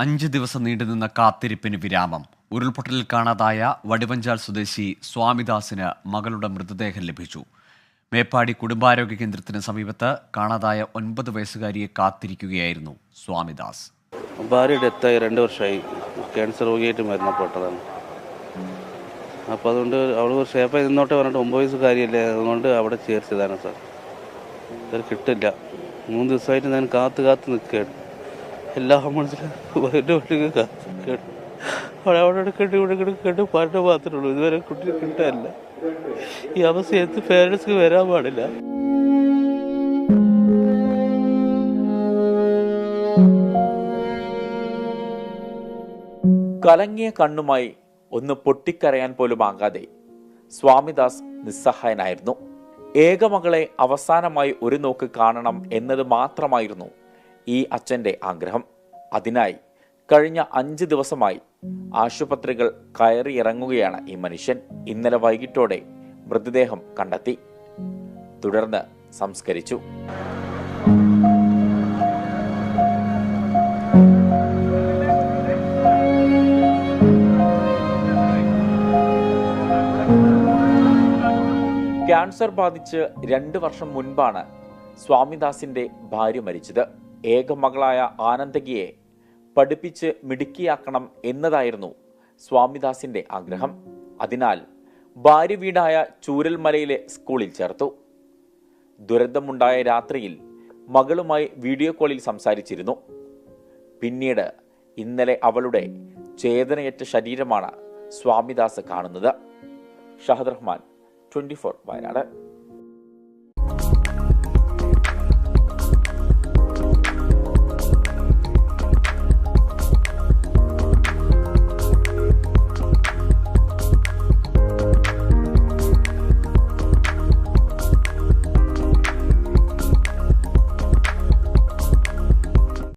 5 ദിവസം നീണ്ടുനിന്ന കാത്തിരിപ്പിന് വിരാമം. ഉരുൾപൊട്ടലിൽ കാണാതായ വടിവഞ്ചാൽ സ്വദേശി സ്വാമിദാസിന് മകളുടെ മൃതദേഹം ലഭിച്ചു. മേപ്പാടി കുടുംബാരോഗ്യ കേന്ദ്രത്തിന് സമീപത്ത് കാണാതായ 9 വയസ്സുകാരിയെ കാത്തിരിക്കുകയായിരുന്നു സ്വാമിദാസ്. ഭാര്യ ഡെത്തായി 2 വർഷമായി. ക്യാൻസർ രോഗിയായിട്ട് മരണപ്പെട്ടതാണ്. അപ്പോൾ അതുകൊണ്ട് അവൾ ഷേപ്പായി നിന്നോട്ടെ പറഞ്ഞിട്ട് 9 വയസ്സുകാരിയല്ലേ, അതുകൊണ്ട് അവിടെ ചേർച്ചതാണ് സാർ. അത് കിട്ടില്ല. 3 ദിവസമായിട്ട് ഞാൻ കാത്ത് നിൽക്കുകയാണ്. എല്ലാ മനസ്സിലും അവിടെ കെട്ടി ഇവിടെ കെട്ടി പാട്ട് മാത്രമേ ഉള്ളൂ. ഇതുവരെ കുട്ടി കിട്ടാനില്ല. ഈ അവസ്ഥയത്ത് പേരൻസ്ക്ക് വരാൻ പാടില്ല. കലങ്ങിയ കണ്ണുമായി ഒന്ന് പൊട്ടിക്കരയാൻ പോലും ആകാതെ സ്വാമിദാസ് നിസ്സഹായനായിരുന്നു. ഏകമകളെ അവസാനമായി ഒരു നോക്ക് കാണണം എന്നത് മാത്രമായിരുന്നു ഈ അച്ഛൻ്റെ ആഗ്രഹം. അതിനായി കഴിഞ്ഞ 5 ദിവസമായി ആശുപത്രികൾ കയറിയിറങ്ങുകയാണ് ഈ മനുഷ്യൻ. ഇന്നലെ വൈകിട്ടോടെ മൃതദേഹം കണ്ടെത്തി, തുടർന്ന് സംസ്കരിച്ചു. ക്യാൻസർ ബാധിച്ച് 2 വർഷം മുൻപാണ് സ്വാമിദാസിന്റെ ഭാര്യ മരിച്ചത്. ഏകമകളായ ആനന്ദകിയെ പഠിപ്പിച്ച് മിടുക്കിയാക്കണം എന്നതായിരുന്നു സ്വാമിദാസിന്റെ ആഗ്രഹം. അതിനാൽ ഭാര്യ വീടായ ചൂരൽമലയിലെ സ്കൂളിൽ ചേർത്തു. ദുരന്തമുണ്ടായ രാത്രിയിൽ മകളുമായി വീഡിയോ കോളിൽ സംസാരിച്ചിരുന്നു. പിന്നീട് ഇന്നലെ അവളുടെ ചേതനയറ്റ ശരീരമാണ് സ്വാമിദാസ് കാണുന്നത്. ഷഹദ് റഹ്മാൻ, 24 വയനാട്.